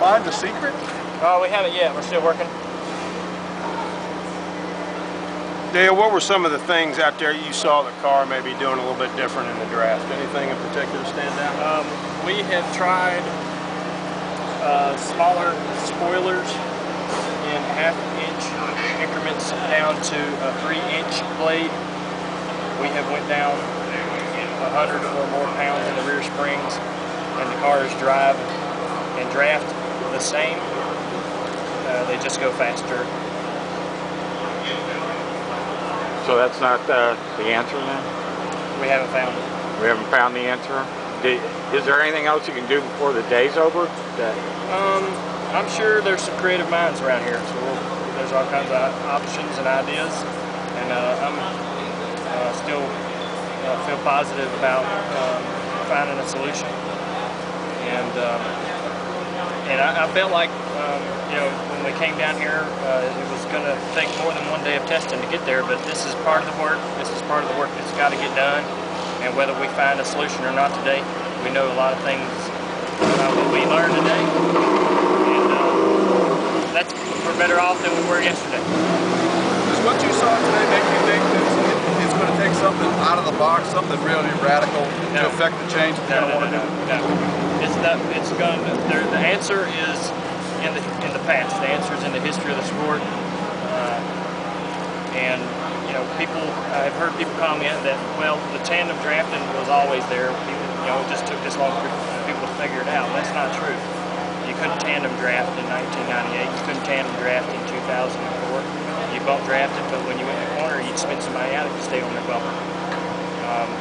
find the secret? Oh, we haven't yet. We're still working. Dale, what were some of the things out there you saw the car maybe doing a little bit different in the draft? Anything in particular stand out? We have tried smaller spoilers in half-inch increments down to a 3-inch blade. We have went down 100 or more pounds in the rear springs, and the cars drive and draft the same. They just go faster. So that's not the answer then? We haven't found it. We haven't found the answer? Is there anything else you can do before the day's over? I'm sure there's some creative minds around here, so there's all kinds of options and ideas, and I'm still feel positive about finding a solution. And I felt like you know, when we came down here, it was going to take more than one day of testing to get there, but this is part of the work. This is part of the work that's got to get done, and whether we find a solution or not today, we know a lot of things about what we learned today, and we're better off than we were yesterday. Does what you saw today make you think that it's going to take something out of the box, something really radical to affect the change that you want to do? No. It's going to. The answer is in the past. The answer is in the history of the sport. And you know, I've heard people comment that, well, the tandem drafting was always there. You know, it just took this long for people to figure it out. That's not true. You couldn't tandem draft in 1998. You couldn't tandem draft in 2004. You bump drafted, but when you went in the corner, you'd spin somebody out if you stayed on their bumper.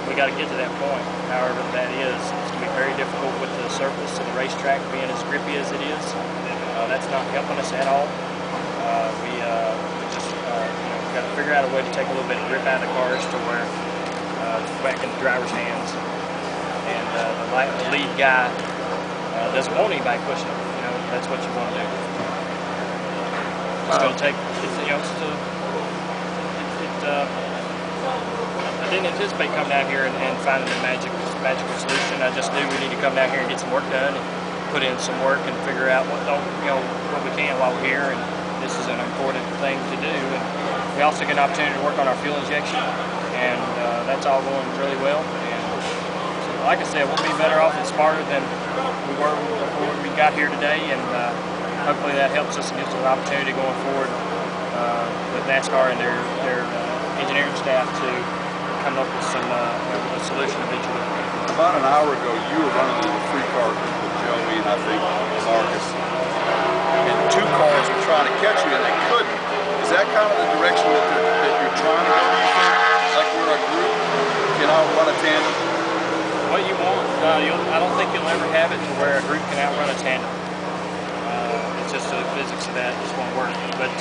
We got to get to that point. However that is, it's going to be very difficult with the surface of the racetrack being as grippy as it is. That's not helping us at all. We just got to figure out a way to take a little bit of grip out of the cars to where it's back in the driver's hands, and the lead guy doesn't want anybody pushing him. You know, that's what you want to do. It's going to take. I didn't anticipate coming down here and finding a magical solution. I just knew we need to come down here and get some work done, and put in some work and figure out what we can while we're here. And this is an important thing to do. And we also get an opportunity to work on our fuel injection, and that's all going really well. And so, like I said, we'll be better off and smarter than we were before we got here today. And hopefully that helps us and gives us an opportunity going forward with NASCAR and their engineering staff to come up with some a solution eventually. About an hour ago, you were running in the 3-car with Joey and I think Marcus, and 2 cars were trying to catch you and they couldn't. Is that kind of the direction that you're trying to go? Do you think, like we're a group, can outrun a tandem? What you want, I don't think you'll ever have it to where a group can outrun a tandem. It's just the physics of that just won't work. But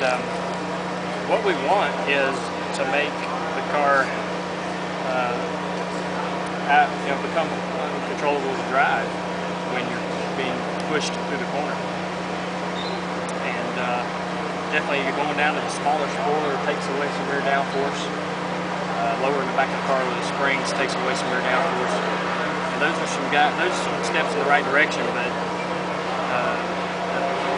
what we want is to make the car become uncontrollable to drive when you're being pushed through the corner. And definitely you're going down to the smaller spoiler, it takes away some rear downforce. Lowering the back of the car with the springs takes away some rear downforce. And those are some steps in the right direction, but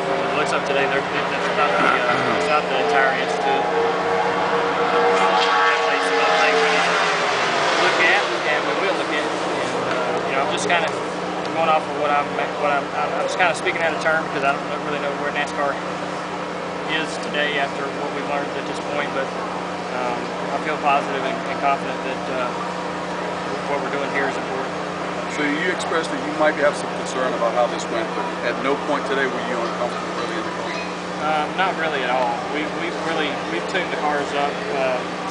from the looks of today, that's not the entire answer to it. Definitely some other things we need to look at, and we will look at. And I'm just kind of going off of I'm just kind of speaking out of turn because I don't really know where NASCAR is today after what we've learned at this point. But I feel positive and confident that what we're doing here is important. So you expressed that you might have some concern about how this went, but at no point today were you uncomfortable really in the car? Not really at all. We've tuned the cars up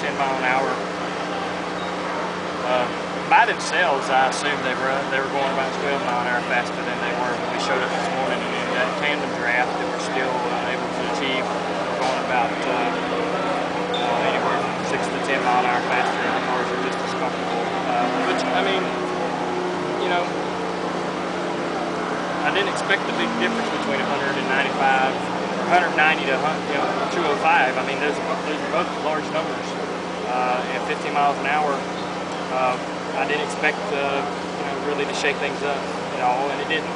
10 mile an hour. By themselves, I assume they were going about 12 mile an hour faster than they were when we showed up this morning. And in that tandem draft that we're still able to achieve, we're going about anywhere from 6 to 10 mile an hour faster, and the cars are just as comfortable. Which, I mean, you know, I didn't expect the big difference between 195 or 190 to 205. I mean, those are both large numbers. At 50 miles an hour, I didn't expect really to shake things up at all, and it didn't.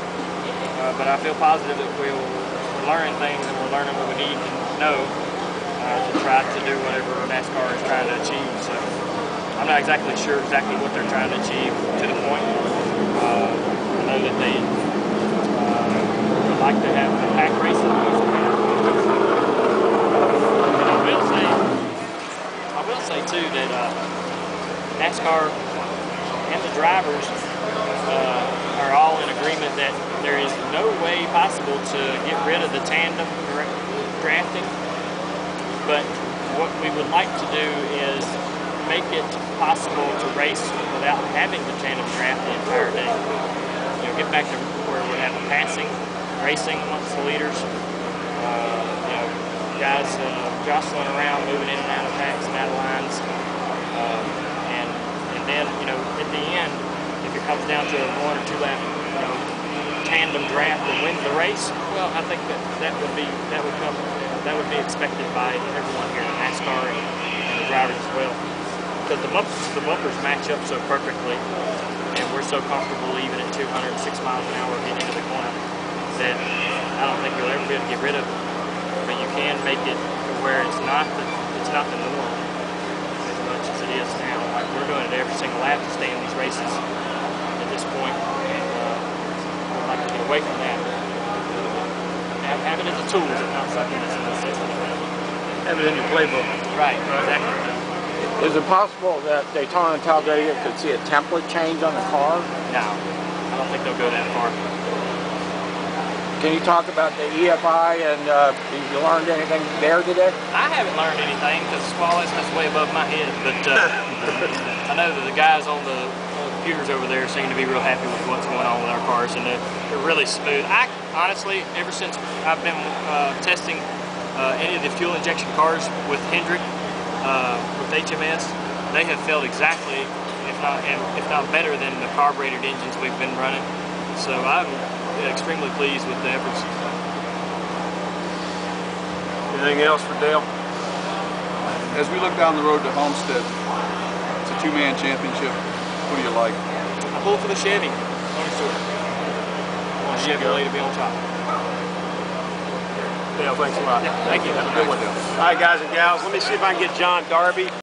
but I feel positive that we're learning things and we're learning what we need to know to try to do whatever NASCAR is trying to achieve. So I'm not exactly sure what they're trying to achieve to the point. I know that they would like to have pack racing. And I will say too that NASCAR and the drivers are all in agreement that there is no way possible to get rid of the tandem drafting, but what we would like to do is make it possible to race without having the tandem draft the entire day. You know, get back to where we have a passing racing amongst the leaders. You know, guys jostling around, moving in and out of packs and out of lines, and then, you know, at the end, if it comes down to a 1 or 2 lap, you know, tandem draft to win the race, well, I think that would be expected by everyone here in NASCAR and the drivers as well. Because the bumpers match up so perfectly, and we're so comfortable even at 206 miles an hour getting into the corner that I don't think you'll ever be able to get rid of it. But you can make it to where it's not the norm as much as it is now. Like, we're doing it every single lap to stay in these races at this point, and we'd like to get away from that. Have it as a tool, not something that's a necessity. Have it in your playbook. Right, exactly. Is it possible that Daytona and Talladega could see a template change on the car? No, I don't think they'll go that far. Can you talk about the EFI and have you learned anything there today? I haven't learned anything because that's way above my head, but I know that the guys on the computers over there seem to be real happy with what's going on with our cars, and they're really smooth. I honestly, ever since I've been testing any of the fuel injection cars with Hendrick, with HMS, they have felt exactly, if not better than the carbureted engines we've been running. So I'm extremely pleased with the efforts. Anything else for Dale? As we look down the road to Homestead, it's a 2-man championship. Who do you like? I pull for the Chevy. I want Chevrolet to be on top. Dale, thanks a lot. Yeah, thank you. Have a good one. All right, guys and gals, let me see if I can get John Darby.